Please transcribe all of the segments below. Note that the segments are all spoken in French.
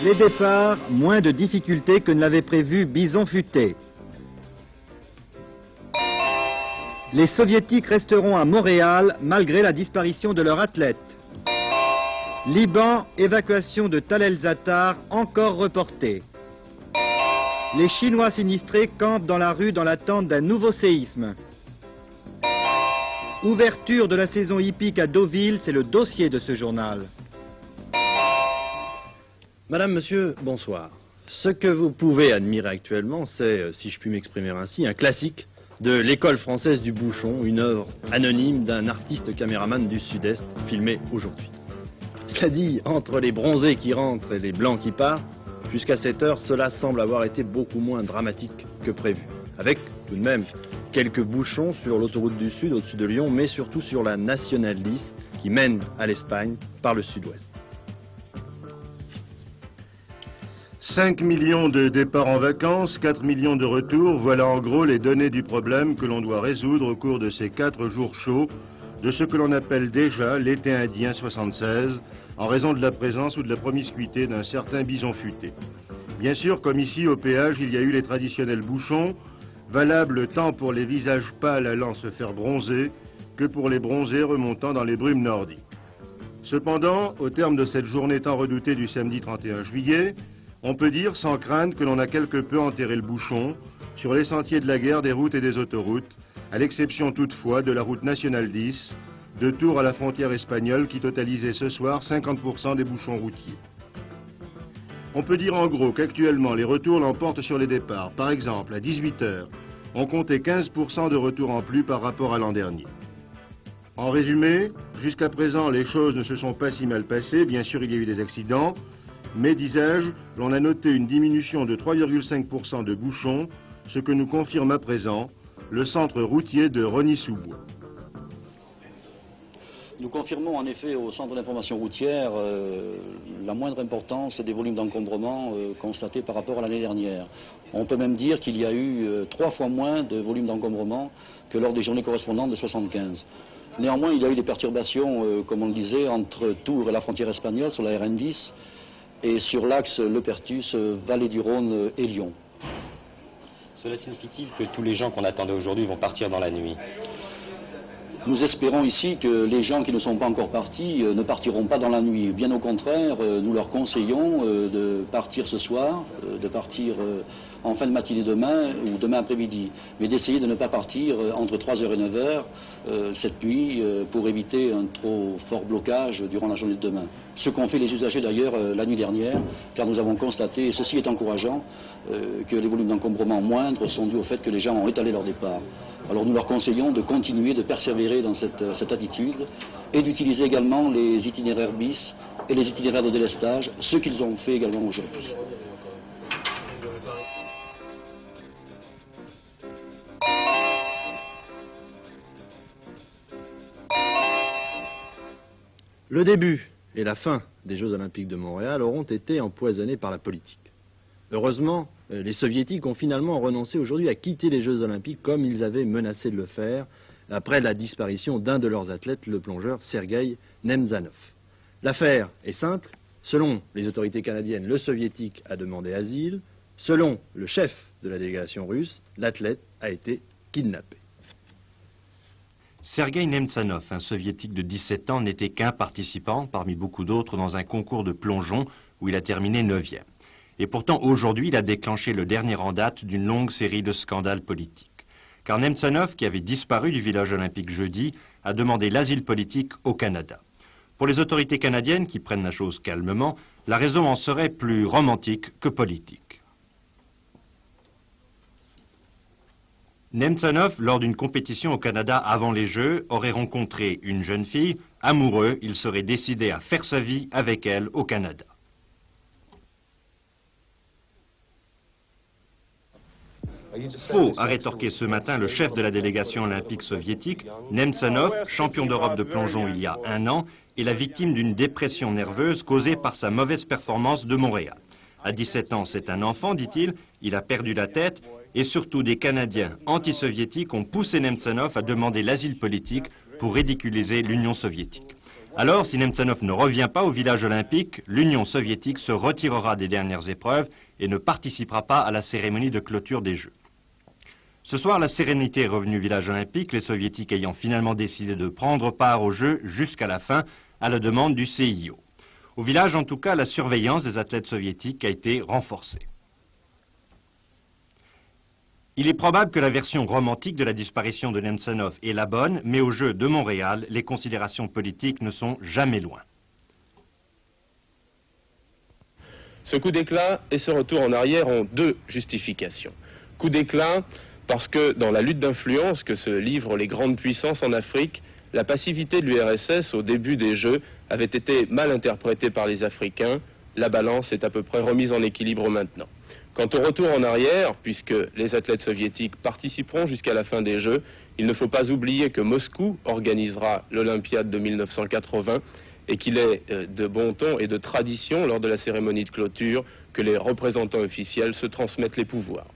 Les départs, moins de difficultés que ne l'avait prévu Bison Futé. Les soviétiques resteront à Montréal malgré la disparition de leur athlète. Liban, évacuation de Tal el-Zatar encore reportée. Les Chinois sinistrés campent dans la rue dans l'attente d'un nouveau séisme. Ouverture de la saison hippique à Deauville, c'est le dossier de ce journal. Madame, monsieur, bonsoir. Ce que vous pouvez admirer actuellement, c'est, si je puis m'exprimer ainsi, un classique de l'école française du bouchon, une œuvre anonyme d'un artiste caméraman du Sud-Est, filmée aujourd'hui. Cela dit, entre les bronzés qui rentrent et les blancs qui partent, jusqu'à cette heure, cela semble avoir été beaucoup moins dramatique que prévu. Avec, tout de même, quelques bouchons sur l'autoroute du Sud, au-dessus de Lyon, mais surtout sur la Nationale 10, qui mène à l'Espagne par le sud-ouest. 5 millions de départs en vacances, 4 millions de retours, voilà en gros les données du problème que l'on doit résoudre au cours de ces 4 jours chauds de ce que l'on appelle déjà l'été indien 76, en raison de la présence ou de la promiscuité d'un certain bison futé. Bien sûr, comme ici au péage, il y a eu les traditionnels bouchons, valables tant pour les visages pâles allant se faire bronzer que pour les bronzés remontant dans les brumes nordiques. Cependant, au terme de cette journée tant redoutée du samedi 31 juillet, on peut dire sans crainte que l'on a quelque peu enterré le bouchon sur les sentiers de la guerre des routes et des autoroutes, à l'exception toutefois de la route nationale 10, de Tours à la frontière espagnole qui totalisait ce soir 50% des bouchons routiers. On peut dire en gros qu'actuellement les retours l'emportent sur les départs. Par exemple, à 18h, on comptait 15% de retours en plus par rapport à l'an dernier. En résumé, jusqu'à présent les choses ne se sont pas si mal passées, bien sûr il y a eu des accidents, mais, disais-je, l'on a noté une diminution de 3,5% de bouchons, ce que nous confirme à présent le centre routier de Rosny-sous-Bois. Nous confirmons en effet au centre d'information routière la moindre importance des volumes d'encombrement constatés par rapport à l'année dernière. On peut même dire qu'il y a eu 3 fois moins de volumes d'encombrement que lors des journées correspondantes de 75. Néanmoins, il y a eu des perturbations, comme on le disait, entre Tours et la frontière espagnole sur la RN10 et sur l'axe Le Perthus, Vallée du Rhône et Lyon. Cela signifie-t-il que tous les gens qu'on attendait aujourd'hui vont partir dans la nuit ? Nous espérons ici que les gens qui ne sont pas encore partis ne partiront pas dans la nuit. Bien au contraire, nous leur conseillons de partir ce soir, de partir en fin de matinée demain ou demain après-midi, mais d'essayer de ne pas partir entre 3h et 9h cette nuit pour éviter un trop fort blocage durant la journée de demain. Ce qu'ont fait les usagers d'ailleurs la nuit dernière, car nous avons constaté, et ceci est encourageant, que les volumes d'encombrement moindres sont dus au fait que les gens ont étalé leur départ. Alors nous leur conseillons de continuer, de persévérer dans cette attitude et d'utiliser également les itinéraires bis et les itinéraires de délestage, ce qu'ils ont fait également aujourd'hui. Le début et la fin des Jeux Olympiques de Montréal auront été empoisonnés par la politique. Heureusement, les Soviétiques ont finalement renoncé aujourd'hui à quitter les Jeux Olympiques comme ils avaient menacé de le faire après la disparition d'un de leurs athlètes, le plongeur Sergueï Nemzanov. L'affaire est simple. Selon les autorités canadiennes, le Soviétique a demandé asile. Selon le chef de la délégation russe, l'athlète a été kidnappé. Sergueï Nemzanov, un soviétique de 17 ans, n'était qu'un participant parmi beaucoup d'autres dans un concours de plongeon où il a terminé 9e. Et pourtant, aujourd'hui, il a déclenché le dernier en date d'une longue série de scandales politiques. Car Nemzanov, qui avait disparu du village olympique jeudi, a demandé l'asile politique au Canada. Pour les autorités canadiennes, qui prennent la chose calmement, la raison en serait plus romantique que politique. Nemzanov, lors d'une compétition au Canada avant les Jeux, aurait rencontré une jeune fille. Amoureux, il serait décidé à faire sa vie avec elle au Canada. Faux, a rétorqué ce matin le chef de la délégation olympique soviétique. Nemzanov, champion d'Europe de plongeon il y a 1 an, est la victime d'une dépression nerveuse causée par sa mauvaise performance de Montréal. À 17 ans, c'est un enfant, dit-il, il a perdu la tête, et surtout des Canadiens anti-soviétiques ont poussé Nemzanov à demander l'asile politique pour ridiculiser l'Union soviétique. Alors, si Nemtsanov ne revient pas au village olympique, l'Union soviétique se retirera des dernières épreuves et ne participera pas à la cérémonie de clôture des Jeux. Ce soir, la sérénité est revenue au village olympique, les soviétiques ayant finalement décidé de prendre part aux Jeux jusqu'à la fin, à la demande du CIO. Au village, en tout cas, la surveillance des athlètes soviétiques a été renforcée. Il est probable que la version romantique de la disparition de Nemtsanov est la bonne, mais aux Jeux de Montréal, les considérations politiques ne sont jamais loin. Ce coup d'éclat et ce retour en arrière ont deux justifications. Coup d'éclat parce que dans la lutte d'influence que se livrent les grandes puissances en Afrique, la passivité de l'URSS au début des Jeux avait été mal interprétée par les Africains. La balance est à peu près remise en équilibre maintenant. Quant au retour en arrière, puisque les athlètes soviétiques participeront jusqu'à la fin des Jeux, il ne faut pas oublier que Moscou organisera l'Olympiade de 1980 et qu'il est de bon ton et de tradition lors de la cérémonie de clôture que les représentants officiels se transmettent les pouvoirs.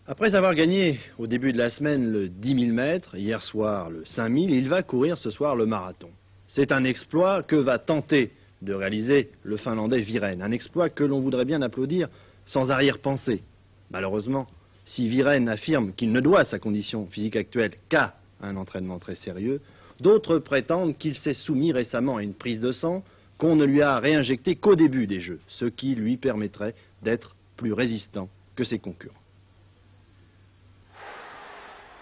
Après avoir gagné au début de la semaine le 10 000 mètres, hier soir le 5 000, il va courir ce soir le marathon. C'est un exploit que va tenter de réaliser le Finlandais Viren, un exploit que l'on voudrait bien applaudir sans arrière-pensée. Malheureusement, si Viren affirme qu'il ne doit sa condition physique actuelle qu'à un entraînement très sérieux, d'autres prétendent qu'il s'est soumis récemment à une prise de sang qu'on ne lui a réinjectée qu'au début des Jeux, ce qui lui permettrait d'être plus résistant que ses concurrents.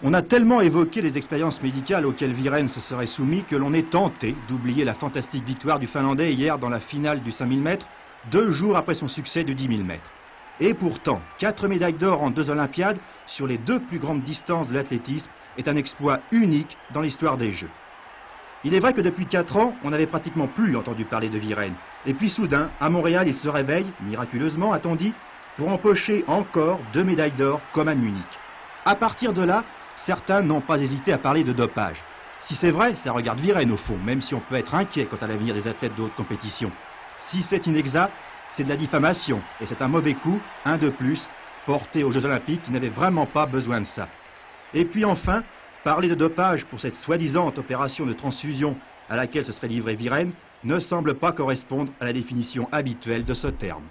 On a tellement évoqué les expériences médicales auxquelles Viren se serait soumis que l'on est tenté d'oublier la fantastique victoire du Finlandais hier dans la finale du 5000 mètres, 2 jours après son succès du 10 000 mètres. Et pourtant, 4 médailles d'or en 2 Olympiades sur les 2 plus grandes distances de l'athlétisme est un exploit unique dans l'histoire des Jeux. Il est vrai que depuis 4 ans, on n'avait pratiquement plus entendu parler de Viren. Et puis soudain, à Montréal, il se réveille, miraculeusement a-t-on dit, pour empocher encore 2 médailles d'or comme à Munich. À partir de là, certains n'ont pas hésité à parler de dopage. Si c'est vrai, ça regarde Viren au fond, même si on peut être inquiet quant à l'avenir des athlètes de haute compétition. Si c'est inexact, c'est de la diffamation, et c'est un mauvais coup, un de plus, porté aux Jeux Olympiques qui n'avaient vraiment pas besoin de ça. Et puis enfin, parler de dopage pour cette soi-disant opération de transfusion à laquelle se serait livré Viren ne semble pas correspondre à la définition habituelle de ce terme.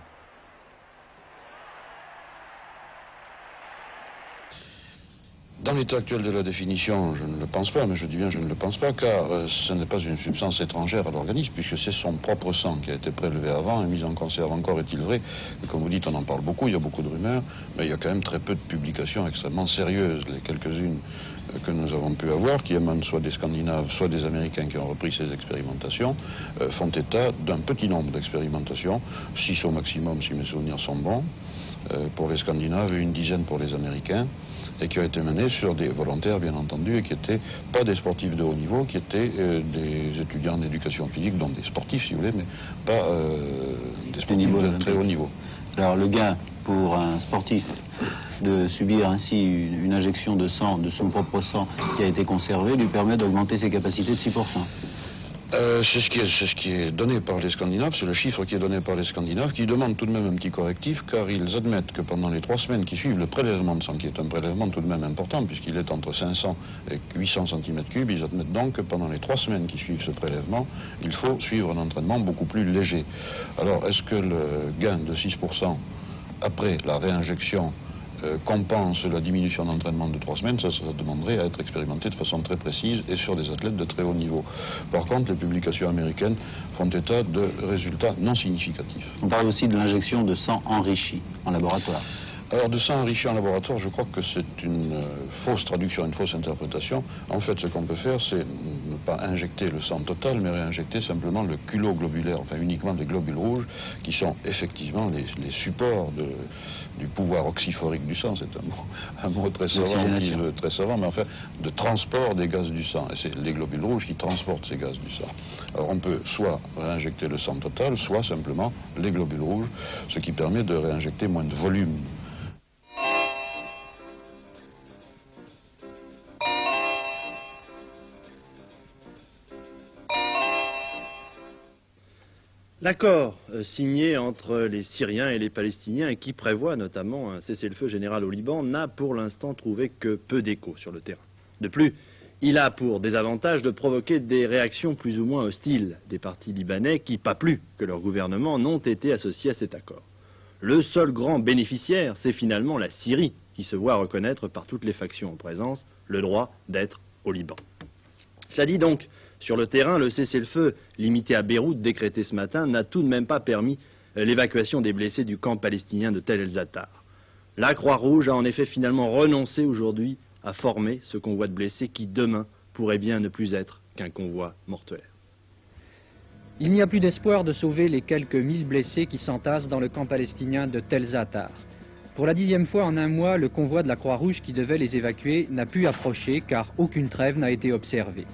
Dans l'état actuel de la définition, je ne le pense pas, mais je dis bien je ne le pense pas, car ce n'est pas une substance étrangère à l'organisme, puisque c'est son propre sang qui a été prélevé avant et mis en conserve. Encore est-il vrai, et comme vous dites, on en parle beaucoup, il y a beaucoup de rumeurs, mais il y a quand même très peu de publications extrêmement sérieuses. Les quelques-unes que nous avons pu avoir, qui émanent soit des Scandinaves, soit des Américains qui ont repris ces expérimentations, font état d'un petit nombre d'expérimentations, 6 au maximum si mes souvenirs sont bons, pour les Scandinaves et une dizaine pour les Américains, et qui ont été menées sur des volontaires, bien entendu, et qui n'étaient pas des sportifs de haut niveau, qui étaient des étudiants en éducation physique, donc des sportifs, si vous voulez, mais pas des sportifs de très haut niveau. Alors le gain pour un sportif de subir ainsi une injection de sang, de son propre sang, qui a été conservé, lui permet d'augmenter ses capacités de 6%. C'est ce qui est donné par les Scandinaves, c'est le chiffre qui est donné par les Scandinaves, qui demande tout de même un petit correctif, car ils admettent que pendant les 3 semaines qui suivent le prélèvement de sang, qui est un prélèvement tout de même important, puisqu'il est entre 500 et 800 cm3, ils admettent donc que pendant les 3 semaines qui suivent ce prélèvement, il faut suivre un entraînement beaucoup plus léger. Alors, est-ce que le gain de 6% après la réinjection compense la diminution d'entraînement de 3 semaines, ça demanderait à être expérimenté de façon très précise et sur des athlètes de très haut niveau. Par contre, les publications américaines font état de résultats non significatifs. On parle aussi de l'injection de sang enrichi en laboratoire. Alors, de sang enrichi en laboratoire, je crois que c'est une fausse traduction, une fausse interprétation. En fait, ce qu'on peut faire, c'est ne pas injecter le sang total, mais réinjecter simplement le culot globulaire, enfin uniquement des globules rouges, qui sont effectivement les supports du pouvoir oxyphorique du sang. C'est un mot très savant, mais enfin, de transport des gaz du sang. Et c'est les globules rouges qui transportent ces gaz du sang. Alors, on peut soit réinjecter le sang total, soit simplement les globules rouges, ce qui permet de réinjecter moins de volume. L'accord signé entre les Syriens et les Palestiniens et qui prévoit notamment un cessez-le-feu général au Liban n'a pour l'instant trouvé que peu d'écho sur le terrain. De plus, Il a pour désavantage de provoquer des réactions plus ou moins hostiles des partis libanais qui, pas plus que leur gouvernement, n'ont été associés à cet accord. Le seul grand bénéficiaire, c'est finalement la Syrie, qui se voit reconnaître par toutes les factions en présence le droit d'être au Liban. Cela dit donc, sur le terrain, le cessez-le-feu limité à Beyrouth, décrété ce matin, n'a tout de même pas permis l'évacuation des blessés du camp palestinien de Tel el-Zatar. La Croix-Rouge a en effet finalement renoncé aujourd'hui à former ce convoi de blessés qui, demain, pourrait bien ne plus être qu'un convoi mortuaire. Il n'y a plus d'espoir de sauver les quelques 1000 blessés qui s'entassent dans le camp palestinien de Tel Zatar. Pour la 10e fois en un mois, le convoi de la Croix-Rouge qui devait les évacuer n'a pu approcher car aucune trêve n'a été observée.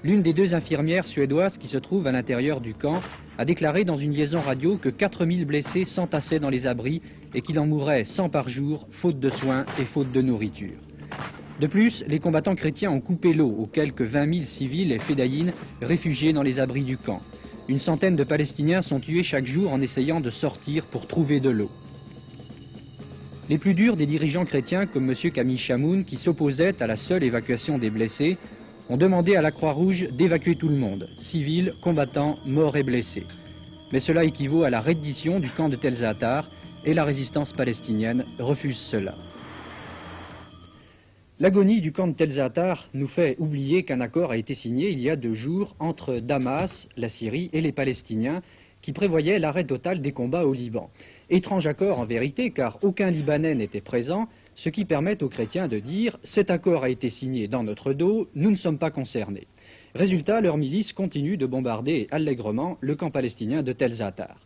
L'une des 2 infirmières suédoises qui se trouvent à l'intérieur du camp a déclaré dans une liaison radio que 4000 blessés s'entassaient dans les abris et qu'il en mourrait 100 par jour, faute de soins et faute de nourriture. De plus, les combattants chrétiens ont coupé l'eau aux quelques 20 000 civils et fédayines réfugiés dans les abris du camp. Une centaine de Palestiniens sont tués chaque jour en essayant de sortir pour trouver de l'eau. Les plus durs des dirigeants chrétiens, comme M. Camille Chamoun, qui s'opposait à la seule évacuation des blessés, ont demandé à la Croix-Rouge d'évacuer tout le monde, civils, combattants, morts et blessés. Mais cela équivaut à la reddition du camp de Tel Zatar et la résistance palestinienne refuse cela. L'agonie du camp de Tel Zatar nous fait oublier qu'un accord a été signé il y a 2 jours entre Damas, la Syrie et les Palestiniens qui prévoyait l'arrêt total des combats au Liban. Étrange accord en vérité car aucun Libanais n'était présent, ce qui permet aux chrétiens de dire « cet accord a été signé dans notre dos, nous ne sommes pas concernés ». Résultat, leurs milices continuent de bombarder allègrement le camp palestinien de Tel Zatar.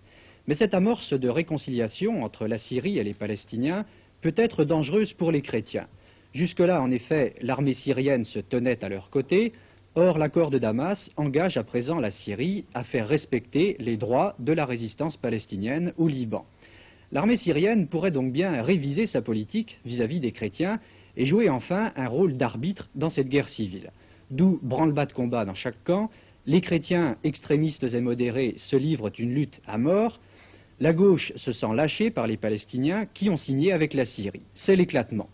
Mais cette amorce de réconciliation entre la Syrie et les Palestiniens peut être dangereuse pour les chrétiens. Jusque-là, en effet, l'armée syrienne se tenait à leur côté. Or, l'accord de Damas engage à présent la Syrie à faire respecter les droits de la résistance palestinienne au Liban. L'armée syrienne pourrait donc bien réviser sa politique vis-à-vis des chrétiens et jouer enfin un rôle d'arbitre dans cette guerre civile. D'où branle-bas de combat dans chaque camp, les chrétiens extrémistes et modérés se livrent une lutte à mort, la gauche se sent lâchée par les Palestiniens qui ont signé avec la Syrie. C'est l'éclatement.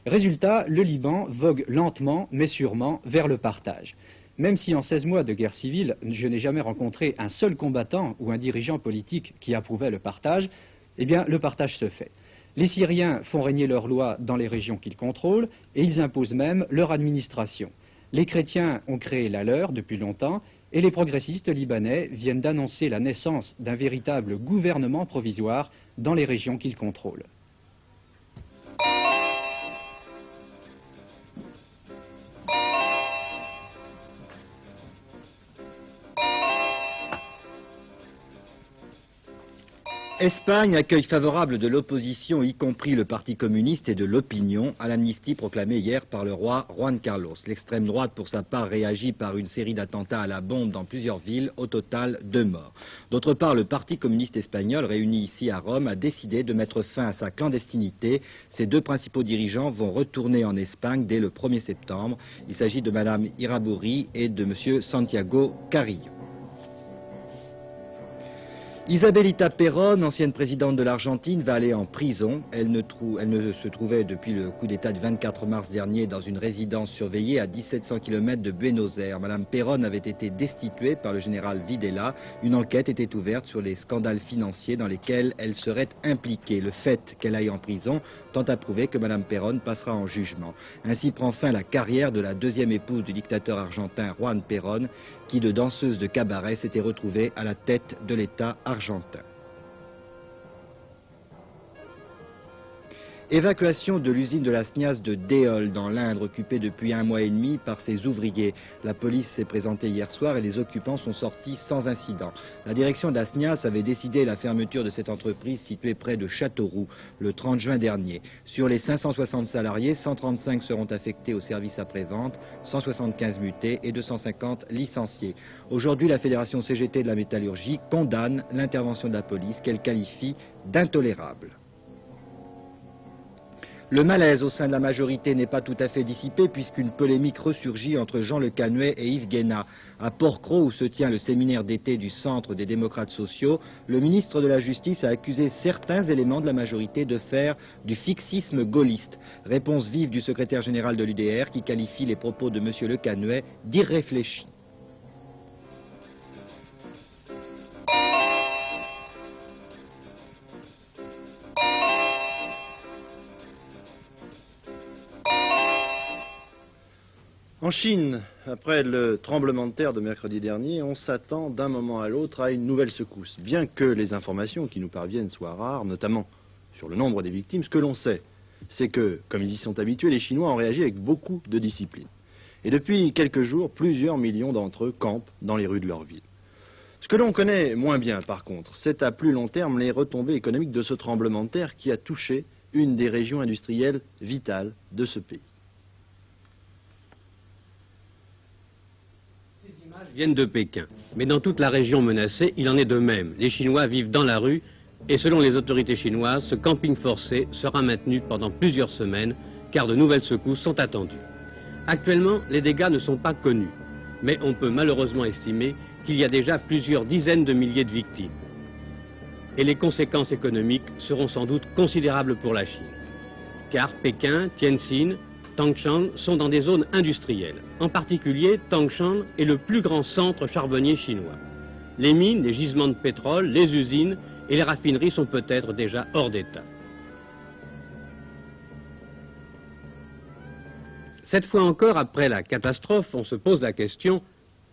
Résultat, le Liban vogue lentement mais sûrement vers le partage. Même si en 16 mois de guerre civile, je n'ai jamais rencontré un seul combattant ou un dirigeant politique qui approuvait le partage, eh bien le partage se fait. Les Syriens font régner leurs lois dans les régions qu'ils contrôlent et ils imposent même leur administration. Les chrétiens ont créé la leur depuis longtemps et les progressistes libanais viennent d'annoncer la naissance d'un véritable gouvernement provisoire dans les régions qu'ils contrôlent. Espagne, accueil favorable de l'opposition, y compris le Parti communiste et de l'opinion, à l'amnistie proclamée hier par le roi Juan Carlos. L'extrême droite, pour sa part, réagit par une série d'attentats à la bombe dans plusieurs villes, au total 2 morts. D'autre part, le Parti communiste espagnol, réuni ici à Rome, a décidé de mettre fin à sa clandestinité. Ses 2 principaux dirigeants vont retourner en Espagne dès le 1er septembre. Il s'agit de Mme Iraburri et de M. Santiago Carrillo. Isabelita Perón, ancienne présidente de l'Argentine, va aller en prison. Elle ne se trouvait depuis le coup d'État du 24 mars dernier dans une résidence surveillée à 1700 km de Buenos Aires. Madame Perón avait été destituée par le général Videla. Une enquête était ouverte sur les scandales financiers dans lesquels elle serait impliquée. Le fait qu'elle aille en prison tend à prouver que Madame Perón passera en jugement. Ainsi prend fin la carrière de la 2e épouse du dictateur argentin Juan Perón, qui de danseuse de cabaret s'était retrouvée à la tête de l'État argentin. Évacuation de l'usine de la SNIAS de Déol dans l'Indre, occupée depuis 1 mois et demi par ses ouvriers. La police s'est présentée hier soir et les occupants sont sortis sans incident. La direction de la SNIAS avait décidé la fermeture de cette entreprise située près de Châteauroux le 30 juin dernier. Sur les 560 salariés, 135 seront affectés au service après-vente, 175 mutés et 250 licenciés. Aujourd'hui, la Fédération CGT de la métallurgie condamne l'intervention de la police qu'elle qualifie d'intolérable. Le malaise au sein de la majorité n'est pas tout à fait dissipé puisqu'une polémique ressurgit entre Jean Le Canuet et Yves Guéna. À Port-Cros, où se tient le séminaire d'été du Centre des démocrates sociaux, le ministre de la Justice a accusé certains éléments de la majorité de faire du fixisme gaulliste. Réponse vive du secrétaire général de l'UDR qui qualifie les propos de M. Le Canuet d'irréfléchis. En Chine, après le tremblement de terre de mercredi dernier, on s'attend d'un moment à l'autre à une nouvelle secousse. Bien que les informations qui nous parviennent soient rares, notamment sur le nombre des victimes, ce que l'on sait, c'est que, comme ils y sont habitués, les Chinois ont réagi avec beaucoup de discipline. Et depuis quelques jours, plusieurs millions d'entre eux campent dans les rues de leur ville. Ce que l'on connaît moins bien, par contre, c'est à plus long terme les retombées économiques de ce tremblement de terre qui a touché une des régions industrielles vitales de ce pays. Viennent de Pékin. Mais dans toute la région menacée, il en est de même. Les Chinois vivent dans la rue et selon les autorités chinoises, ce camping forcé sera maintenu pendant plusieurs semaines car de nouvelles secousses sont attendues. Actuellement, les dégâts ne sont pas connus, mais on peut malheureusement estimer qu'il y a déjà plusieurs dizaines de milliers de victimes. Et les conséquences économiques seront sans doute considérables pour la Chine. Car Pékin, Tianjin, Tangshan sont dans des zones industrielles. En particulier, Tangshan est le plus grand centre charbonnier chinois. Les mines, les gisements de pétrole, les usines et les raffineries sont peut-être déjà hors d'état. Cette fois encore, après la catastrophe, on se pose la question,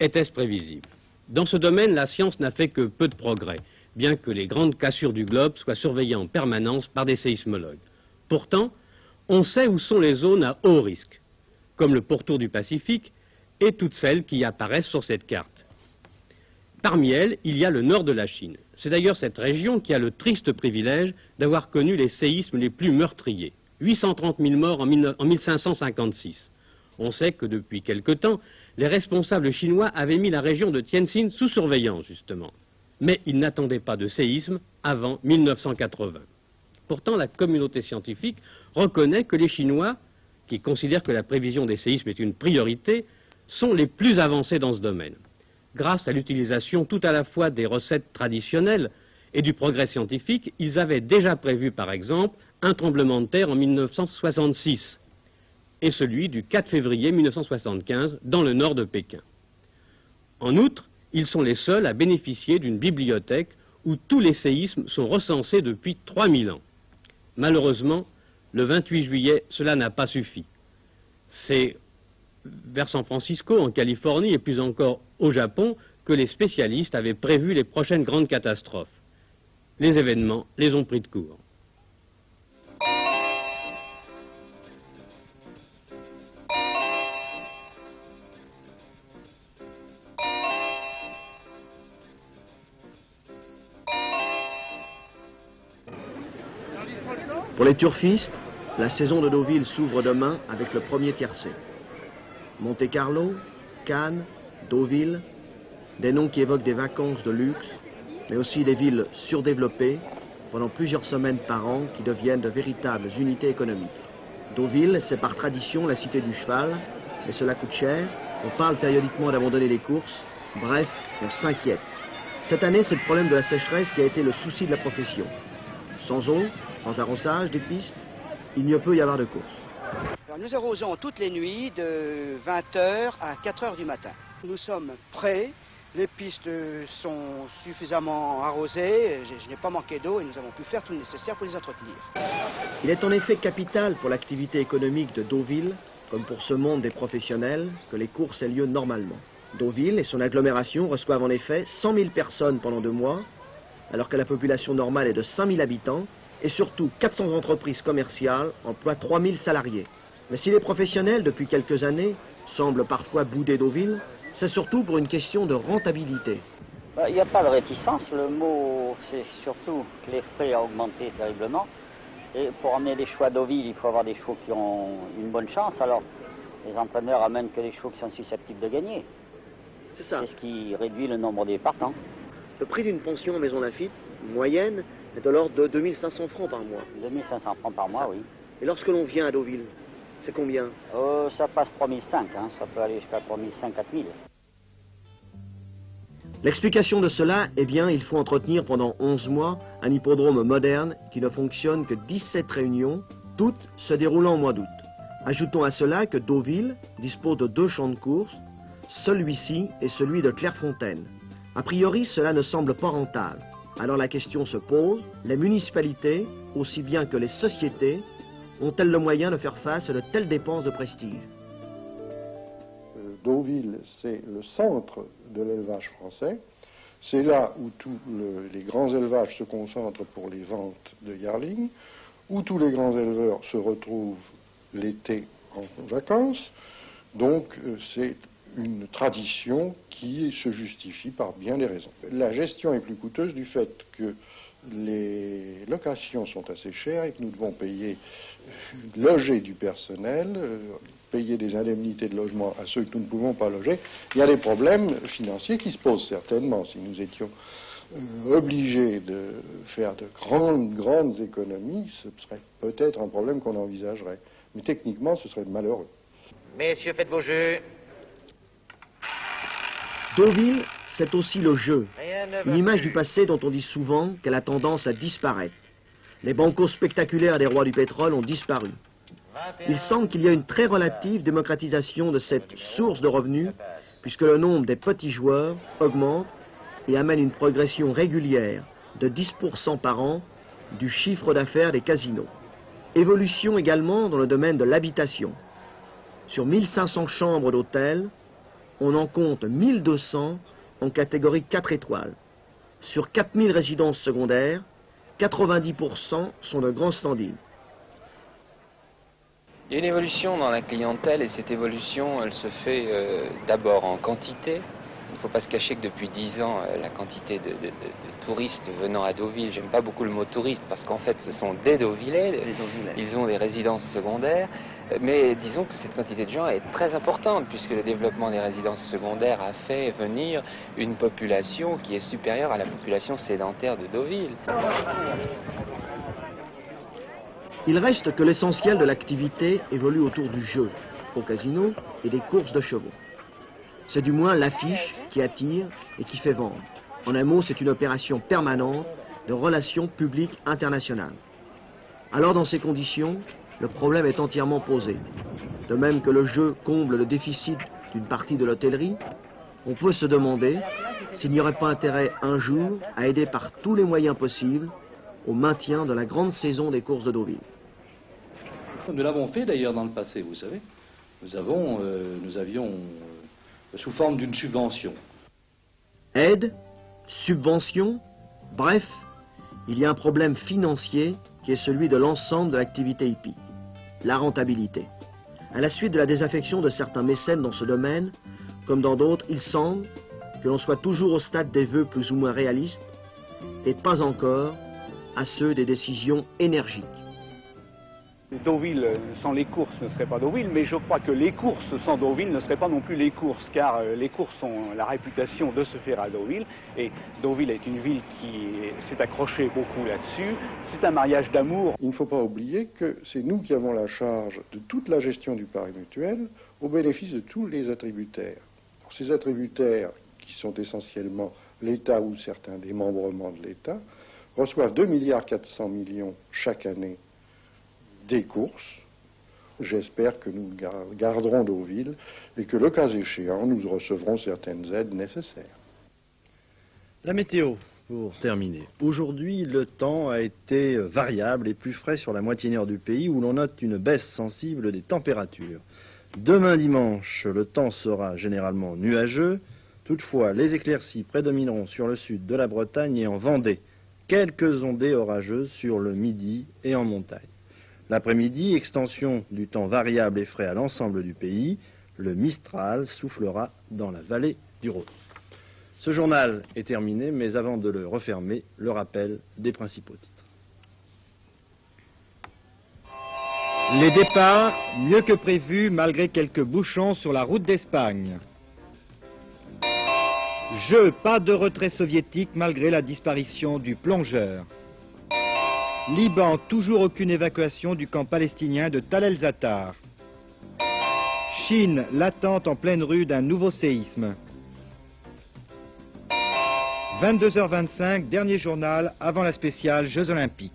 était-ce prévisible? Dans ce domaine, la science n'a fait que peu de progrès, bien que les grandes cassures du globe soient surveillées en permanence par des séismologues. Pourtant, on sait où sont les zones à haut risque, comme le pourtour du Pacifique et toutes celles qui apparaissent sur cette carte. Parmi elles, il y a le nord de la Chine. C'est d'ailleurs cette région qui a le triste privilège d'avoir connu les séismes les plus meurtriers. 830 000 morts en 1556. On sait que depuis quelque temps, les responsables chinois avaient mis la région de Tianjin sous surveillance, justement. Mais ils n'attendaient pas de séisme avant 1980. Pourtant, la communauté scientifique reconnaît que les Chinois, qui considèrent que la prévision des séismes est une priorité, sont les plus avancés dans ce domaine. Grâce à l'utilisation tout à la fois des recettes traditionnelles et du progrès scientifique, ils avaient déjà prévu, par exemple, un tremblement de terre en 1966 et celui du 4 février 1975 dans le nord de Pékin. En outre, ils sont les seuls à bénéficier d'une bibliothèque où tous les séismes sont recensés depuis 3000 ans. Malheureusement, le 28 juillet, cela n'a pas suffi. C'est vers San Francisco, en Californie, et plus encore au Japon, que les spécialistes avaient prévu les prochaines grandes catastrophes. Les événements les ont pris de court. Pour les turfistes, la saison de Deauville s'ouvre demain avec le premier tiercé. Monte-Carlo, Cannes, Deauville, des noms qui évoquent des vacances de luxe, mais aussi des villes surdéveloppées pendant plusieurs semaines par an qui deviennent de véritables unités économiques. Deauville, c'est par tradition la cité du cheval, mais cela coûte cher, on parle périodiquement d'abandonner les courses, bref, on s'inquiète. Cette année, c'est le problème de la sécheresse qui a été le souci de la profession. Sans eau, sans arrosage des pistes, il ne peut y avoir de course. Alors nous arrosons toutes les nuits de 20h à 4h du matin. Nous sommes prêts, les pistes sont suffisamment arrosées, je n'ai pas manqué d'eau et nous avons pu faire tout le nécessaire pour les entretenir. Il est en effet capital pour l'activité économique de Deauville, comme pour ce monde des professionnels, que les courses aient lieu normalement. Deauville et son agglomération reçoivent en effet 100 000 personnes pendant 2 mois, alors que la population normale est de 5 000 habitants, et surtout 400 entreprises commerciales emploient 3 000 salariés. Mais si les professionnels, depuis quelques années, semblent parfois bouder Deauville, c'est surtout pour une question de rentabilité. Il n'y a pas de réticence, le mot c'est surtout que les frais ont augmenté terriblement. Et pour emmener les chevaux à Deauville, il faut avoir des chevaux qui ont une bonne chance. Alors les entraîneurs amènent que les chevaux qui sont susceptibles de gagner. C'est ça. C'est ce qui réduit le nombre des partants. Le prix d'une pension en Maison Lafitte, moyenne, est de l'ordre de 2500 francs par mois. 2500 francs par mois, oui. Et lorsque l'on vient à Deauville, c'est combien? Ça passe 3005, hein, ça peut aller jusqu'à 3005, 4000. L'explication de cela, eh bien, il faut entretenir pendant 11 mois un hippodrome moderne qui ne fonctionne que 17 réunions, toutes se déroulant au mois d'août. Ajoutons à cela que Deauville dispose de 2 champs de course, celui-ci est celui de Clairefontaine. A priori, cela ne semble pas rentable. Alors la question se pose, les municipalités, aussi bien que les sociétés, ont-elles le moyen de faire face à de telles dépenses de prestige? Deauville, c'est le centre de l'élevage français. C'est là où tous les grands élevages se concentrent pour les ventes de yearling, où tous les grands éleveurs se retrouvent l'été en vacances. Donc c'est une tradition qui se justifie par bien des raisons. La gestion est plus coûteuse du fait que les locations sont assez chères et que nous devons loger du personnel, payer des indemnités de logement à ceux que nous ne pouvons pas loger. Il y a des problèmes financiers qui se posent certainement. Si nous étions obligés de faire de grandes économies, ce serait peut-être un problème qu'on envisagerait. Mais techniquement, ce serait malheureux. Messieurs, faites vos jeux. Deauville, c'est aussi le jeu, une image du passé dont on dit souvent qu'elle a tendance à disparaître. Les bancos spectaculaires des rois du pétrole ont disparu. Il semble qu'il y a une très relative démocratisation de cette source de revenus, puisque le nombre des petits joueurs augmente et amène une progression régulière de 10% par an du chiffre d'affaires des casinos. Évolution également dans le domaine de l'habitation. Sur 1500 chambres d'hôtel, on en compte 1200 en catégorie 4 étoiles. Sur 4000 résidences secondaires, 90% sont de grands standings. Il y a une évolution dans la clientèle et cette évolution, elle se fait d'abord en quantité. Il ne faut pas se cacher que depuis 10 ans, la quantité de touristes venant à Deauville, j'aime pas beaucoup le mot touriste parce qu'en fait ce sont des Deauvillais, ils ont des résidences secondaires, mais disons que cette quantité de gens est très importante puisque le développement des résidences secondaires a fait venir une population qui est supérieure à la population sédentaire de Deauville. Il reste que l'essentiel de l'activité évolue autour du jeu, au casino et des courses de chevaux. C'est du moins l'affiche qui attire et qui fait vendre. En un mot, c'est une opération permanente de relations publiques internationales. Alors, dans ces conditions, le problème est entièrement posé. De même que le jeu comble le déficit d'une partie de l'hôtellerie, on peut se demander s'il n'y aurait pas intérêt un jour à aider par tous les moyens possibles au maintien de la grande saison des courses de Deauville. Nous l'avons fait d'ailleurs dans le passé, vous savez. Nous avions sous forme d'une subvention. Aide, subvention, bref, il y a un problème financier qui est celui de l'ensemble de l'activité hippique, la rentabilité. À la suite de la désaffection de certains mécènes dans ce domaine, comme dans d'autres, il semble que l'on soit toujours au stade des vœux plus ou moins réalistes et pas encore à ceux des décisions énergiques. Deauville sans les courses ne serait pas Deauville, mais je crois que les courses sans Deauville ne seraient pas non plus les courses, car les courses ont la réputation de se faire à Deauville, et Deauville est une ville qui s'est accrochée beaucoup là-dessus. C'est un mariage d'amour. Il ne faut pas oublier que c'est nous qui avons la charge de toute la gestion du parc mutuel au bénéfice de tous les attributaires. Alors, ces attributaires, qui sont essentiellement l'État ou certains démembrements de l'État, reçoivent 2,4 milliards chaque année des courses. J'espère que nous garderons Deauville et que, le cas échéant, nous recevrons certaines aides nécessaires. La météo, pour terminer. Aujourd'hui, le temps a été variable et plus frais sur la moitié nord du pays où l'on note une baisse sensible des températures. Demain dimanche, le temps sera généralement nuageux. Toutefois, les éclaircies prédomineront sur le sud de la Bretagne et en Vendée. Quelques ondées orageuses sur le midi et en montagne. L'après-midi, extension du temps variable et frais à l'ensemble du pays. Le Mistral soufflera dans la vallée du Rhône. Ce journal est terminé, mais avant de le refermer, le rappel des principaux titres. Les départs, mieux que prévu, malgré quelques bouchons sur la route d'Espagne. Jeu, pas de retrait soviétique malgré la disparition du plongeur. Liban, toujours aucune évacuation du camp palestinien de Tal el-Zatar. Chine, l'attente en pleine rue d'un nouveau séisme. 22h25, dernier journal avant la spéciale Jeux Olympiques.